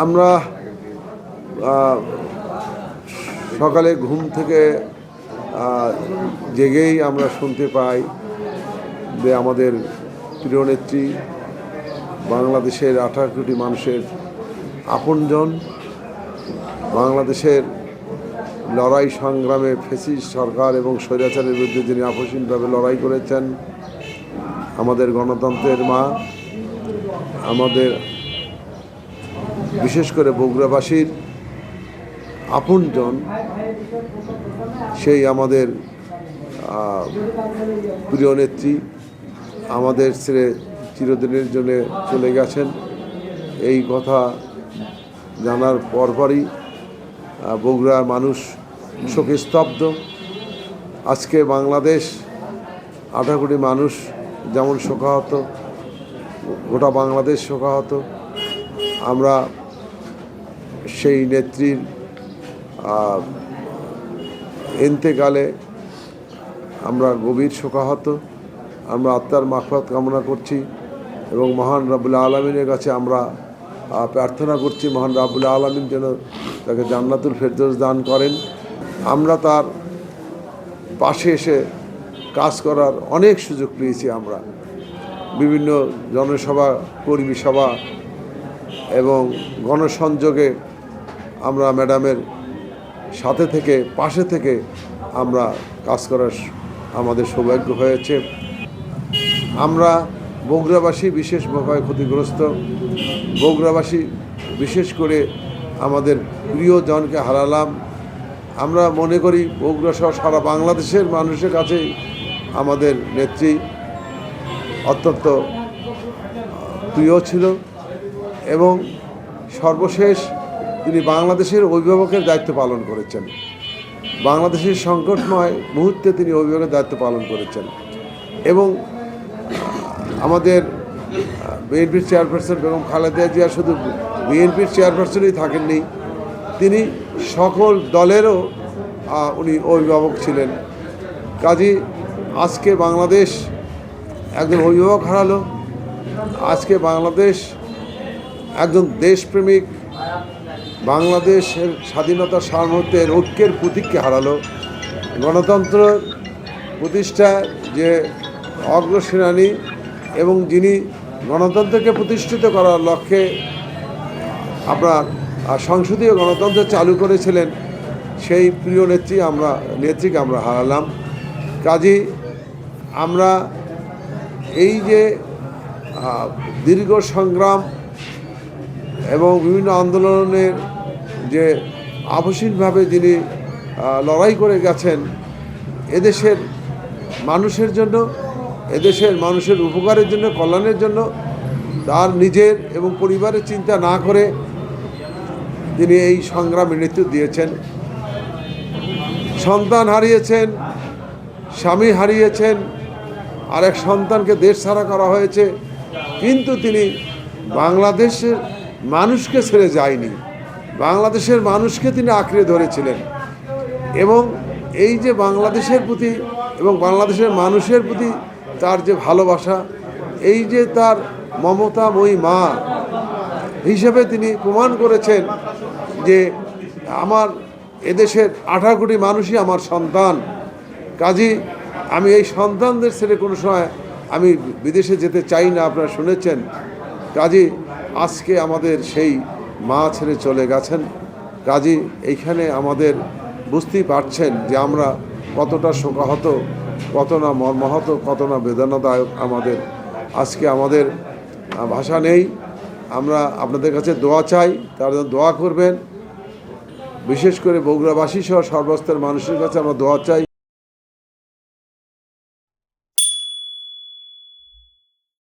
আমরা সকালে ঘুম থেকে জেগেই আমরা শুনতে পাই যে আমাদের প্রিয় নেত্রী বাংলাদেশের 18 কোটি মানুষের আপনজন, বাংলাদেশের লড়াই সংগ্রামে ফ্যাসিস্ট সরকার এবং স্বৈরাচারের বিরুদ্ধে যিনি আপসহীনভাবে লড়াই করেছেন, আমাদের গণতন্ত্রের মা, আমাদের বিশেষ করে বগুড়াবাসীর আপনজন, সেই আমাদের প্রিয় নেত্রী আমাদের ছেড়ে চিরদিনের জন্য চলে গেছেন। এই কথা জানার পরপরই বগুড়ার মানুষ শোকে স্তব্ধ। আজকে বাংলাদেশ 18 কোটি মানুষ যেমন শোকাহত, গোটা বাংলাদেশ শোকাহত। আমরা সেই নেত্রীর ইন্তেকালে আমরা গভীর শোকাহত। আমরা আত্মার মাগফিরাত কামনা করছি এবং মহান রব্বুল আলামিনের কাছে আমরা প্রার্থনা করছি মহান রব্বুল আলামিন যেন তাকে জান্নাতুল ফেরদৌস দান করেন। আমরা তার পাশে এসে কাজ করার অনেক সুযোগ পেয়েছি। আমরা বিভিন্ন জনসভা, কর্মী সভা এবং গণসংযোগে আমরা ম্যাডামের সাথে থেকে, পাশে থেকে আমরা কাজ করার আমাদের সৌভাগ্য হয়েছে। আমরা বগুড়াবাসী বিশেষভাবে ক্ষতিগ্রস্ত। বগুড়াবাসী বিশেষ করে আমাদের প্রিয়জনকে হারালাম। আমরা মনে করি বগুড়া সহ সারা বাংলাদেশের মানুষের কাছে আমাদের নেত্রী অত্যন্ত প্রিয় ছিল এবং সর্বশেষ তিনি বাংলাদেশের অভিভাবকের দায়িত্ব পালন করেছেন। বাংলাদেশের সংকটময় মুহূর্তে তিনি অভিভাবকের দায়িত্ব পালন করেছেন এবং আমাদের বিএনপির চেয়ারপারসন বেগম খালেদা জিয়া শুধু বিএনপির চেয়ারপারসনই থাকেননি, তিনি সকল দলেরও উনি অভিভাবক ছিলেন। কাজী আজকে বাংলাদেশ একজন অভিভাবক হারালো। আজকে বাংলাদেশ একজন দেশপ্রেমিক, বাংলাদেশের স্বাধীনতা সার্বভৌমত্বের ঐক্যের প্রতীককে হারালো। গণতন্ত্র প্রতিষ্ঠার যে অগ্রসেনানী এবং যিনি গণতন্ত্রকে প্রতিষ্ঠিত করার লক্ষ্যে আপনার সংসদীয় গণতন্ত্র চালু করেছিলেন, সেই প্রিয় নেত্রীকে আমরা হারালাম। কাজী আমরা এই যে দীর্ঘ সংগ্রাম এবং বিভিন্ন আন্দোলনের যে আপসহীনভাবে যিনি লড়াই করে গেছেন এদেশের মানুষের জন্য, এদেশের মানুষের উপকারের জন্য, কল্যাণের জন্য, তার নিজের এবং পরিবারের চিন্তা না করে তিনি এই সংগ্রামে নেতৃত্ব দিয়েছেন। সন্তান হারিয়েছেন, স্বামী হারিয়েছেন, আরেক সন্তানকে দেশ ছাড়া করা হয়েছে, কিন্তু তিনি বাংলাদেশের মানুষকে ছেড়ে যায়নি। বাংলাদেশের মানুষকে তিনি আঁকড়ে ধরেছিলেন এবং এই যে বাংলাদেশের প্রতি এবং বাংলাদেশের মানুষের প্রতি তার যে ভালোবাসা, এই যে তার মমতাময়ী মা হিসেবে তিনি প্রমাণ করেছেন যে আমার এদেশের 18 কোটি মানুষই আমার সন্তান। কাজী আমি এই সন্তানদের ছেড়ে কোনো সময় আমি বিদেশে যেতে চাই না, আপনারা শুনেছেন। কাজী আজকে আমাদের সেই মা ছেড়ে চলে গেছেন। কাজী এইখানে আমাদের বুঝতেই পারছেন যে আমরা কতটা শোকাহত, কত না মর্মাহত, কত না বেদনাদায়ক আমাদের। আজকে আমাদের ভাষা নেই। আমরা আপনাদের কাছে দোয়া চাই, তার জন্য দোয়া করবেন। বিশেষ করে বগুড়াবাসী সহ সর্বস্তরের মানুষের কাছে আমরা দোয়া চাই।